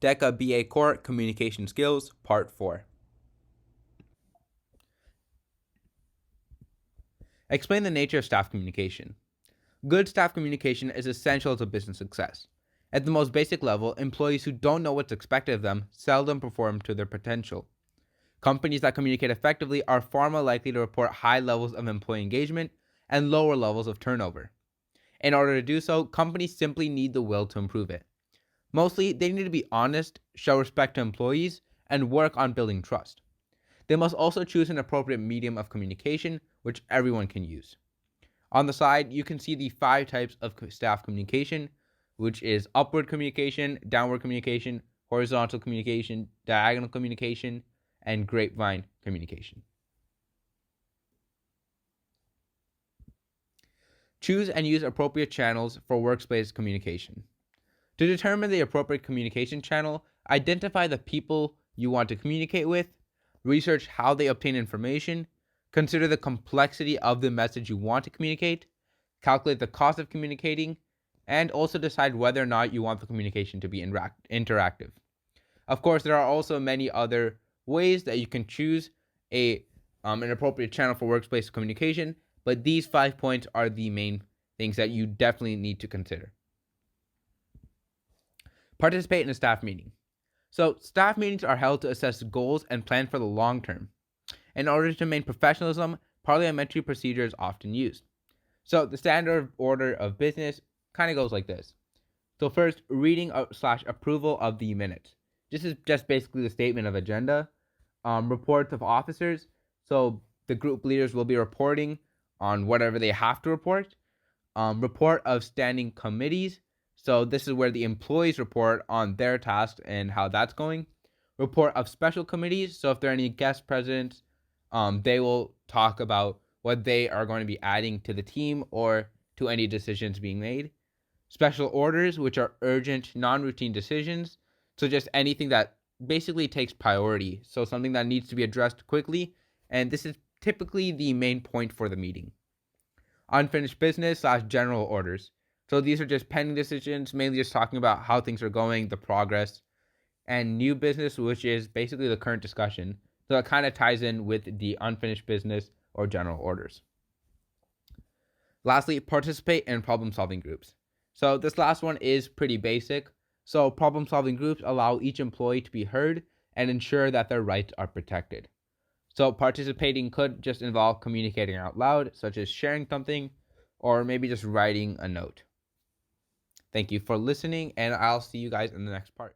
DECA BA Core Communication Skills, Part 4. Explain the nature of staff communication. Good staff communication is essential to business success. At the most basic level, employees who don't know what's expected of them seldom perform to their potential. Companies that communicate effectively are far more likely to report high levels of employee engagement and lower levels of turnover. In order to do so, companies simply need the will to improve it. Mostly, they need to be honest, show respect to employees, and work on building trust. They must also choose an appropriate medium of communication, which everyone can use. On the side, you can see the 5 types of staff communication, which is upward communication, downward communication, horizontal communication, diagonal communication, and grapevine communication. Choose and use appropriate channels for workspace communication. To determine the appropriate communication channel, identify the people you want to communicate with, research how they obtain information, consider the complexity of the message you want to communicate, calculate the cost of communicating, and also decide whether or not you want the communication to be interactive. Of course, there are also many other ways that you can choose an appropriate channel for workplace communication, but these 5 points are the main things that you definitely need to consider. Participate in a staff meeting. So, staff meetings are held to assess goals and plan for the long term. In order to maintain professionalism, parliamentary procedure is often used. So, the standard order of business kind of goes like this. So, first, reading / approval of the minutes. This is just basically the statement of agenda. Reports of officers. So, the group leaders will be reporting on whatever they have to report. Report of standing committees. So this is where the employees report on their tasks and how that's going. Report of special committees. So if there are any guest presidents, they will talk about what they are going to be adding to the team or to any decisions being made. Special orders, which are urgent, non-routine decisions. So just anything that basically takes priority. So something that needs to be addressed quickly. And this is typically the main point for the meeting. Unfinished business / general orders. So these are just pending decisions, mainly just talking about how things are going, the progress, and new business, which is basically the current discussion. So it kind of ties in with the unfinished business or general orders. Lastly, participate in problem-solving groups. So this last one is pretty basic. So problem-solving groups allow each employee to be heard and ensure that their rights are protected. So participating could just involve communicating out loud, such as sharing something, or maybe just writing a note. Thank you for listening, and I'll see you guys in the next part.